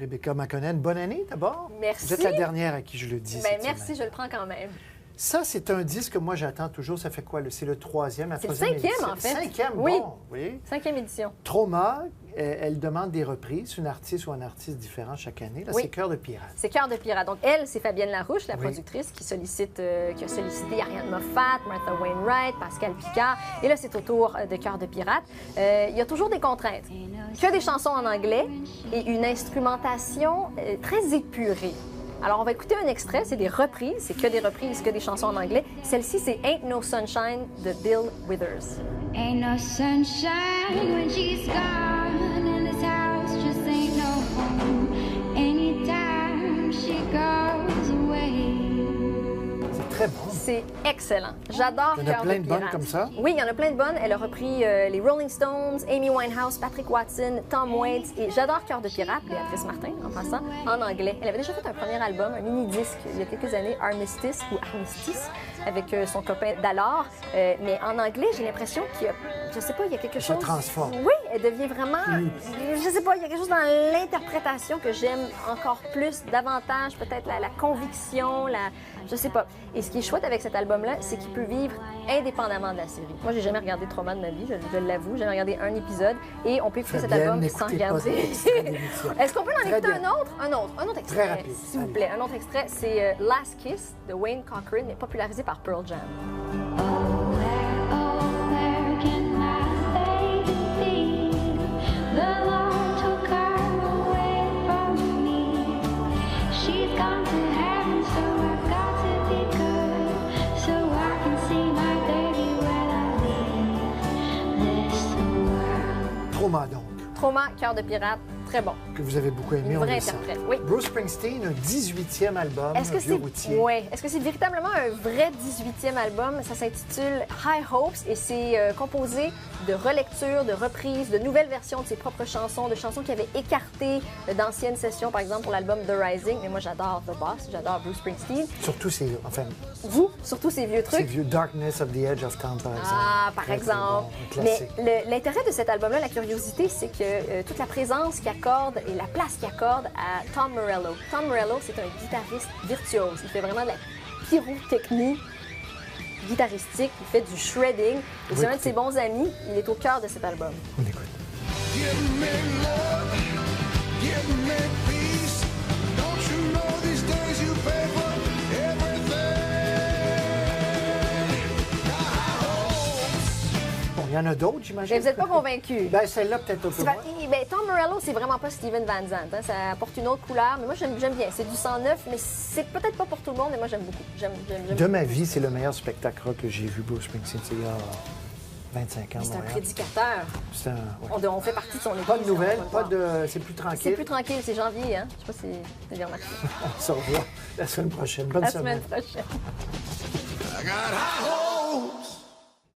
Rebecca McConnell, bonne année d'abord. Merci. Vous êtes la dernière à qui je le dis. Ben, merci, je le prends quand même. Ça, c'est un disque que moi, j'attends toujours. Ça fait quoi? C'est le troisième, C'est le cinquième, en fait. Cinquième, oui. Bon, oui. 5e édition. Trauma, elle demande des reprises, une artiste ou un artiste différent chaque année. Là, oui. c'est Cœur de pirate. C'est Cœur de pirate. Donc, elle, c'est Fabienne Larouche, la oui. productrice, qui a sollicité Ariane Moffat, Martha Wainwright, Pascal Picard. Et là, c'est au tour de Cœur de pirate. Il y a toujours des contraintes. Que des chansons en anglais et une instrumentation très épurée. Alors, on va écouter un extrait, c'est des reprises, c'est que des reprises, que des chansons en anglais. Celle-ci, c'est Ain't No Sunshine de Bill Withers. Ain't no sunshine when she's gone, and this house just ain't no home. Anytime she goes away. C'est très bon. C'est excellent. J'adore Il y en a Cœur plein de de bonnes pirate. comme ça? Oui, il y en a plein de bonnes. Elle a repris les Rolling Stones, Amy Winehouse, Patrick Watson, Tom Waits. Et j'adore Cœur de pirate, Béatrice Martin, en passant, en anglais. Elle avait déjà fait un premier album, un mini-disque, il y a quelques années, Armistice ou Armistice, avec son copain d'alors. Mais en anglais, j'ai l'impression qu'il y a, je sais pas, il y a quelque chose... se transforme. Oui, elle devient vraiment... Je sais pas, il y a quelque chose dans l'interprétation que j'aime encore plus, davantage, peut-être la conviction, je sais pas. Et ce qui est chouette avec cet album-là, c'est qu'il peut vivre indépendamment de la série. Moi, j'ai jamais regardé Trauma de ma vie, je l'avoue. J'ai jamais regardé un épisode et on peut écouter cet album sans regarder. Est-ce qu'on peut en écouter un autre? Un autre extrait, très rapide, s'il vous plaît. Un autre extrait, c'est Last Kiss de Wayne Cochran, mais popularisé par Pearl Jam. Oh, where can my baby be? The Lord took her away from me. She's gone to heaven, so I've got to be good, so I can see my baby when I leave this world. Trauma, donc. Trauma, Cœur de pirate, très bon. Que vous avez beaucoup aimé, Une on vraie le sent. interprète, oui. Bruce Springsteen, un 18e album, Est-ce que Vieux routier. Est-ce que c'est véritablement un vrai 18e album? Ça s'intitule High Hopes et c'est composé de relectures, de reprises, de nouvelles versions de ses propres chansons, de chansons qui avaient écarté d'anciennes sessions, par exemple pour l'album The Rising. Mais moi, j'adore The Boss, j'adore Bruce Springsteen. Surtout ces, enfin, Surtout ces vieux trucs. ces vieux Darkness of the Edge of Town, par exemple. Ah, par Très, exemple. très bon, un Mais classique. l'intérêt de cet album-là, la curiosité, c'est que toute la présence qu'il accorde et la place qu'il accorde à Tom Morello. Tom Morello, c'est un guitariste virtuose. Il fait vraiment de la pyrotechnie guitaristique, il fait du shredding. Et c'est un de ses bons amis. Il est au cœur de cet album. On écoute. Give me love, give me peace. Don't you know these days you pay for everything? Bon, il y en a d'autres, j'imagine. Mais vous n'êtes pas convaincu. Ben, celle-là, peut-être un peu moins. Tom Morello, c'est vraiment pas Steven Van Zandt. Hein. Ça apporte une autre couleur. Mais moi, j'aime bien. C'est du 109, mais c'est peut-être pas pour tout le monde. Mais moi, j'aime beaucoup. J'aime De ma vie, c'est le meilleur spectacle rock que j'ai vu, Bruce Springsteen. C'est il y a 25 ans. C'est un Montréal. prédicateur. C'est un... ouais. On fait partie de son équipe. Pas de nouvelles, pas de... C'est plus C'est tranquille. plus tranquille, c'est janvier, hein? Je sais pas si vous avez remarqué. On se revoit la semaine prochaine. Bonne La semaine. semaine prochaine. I got high hopes.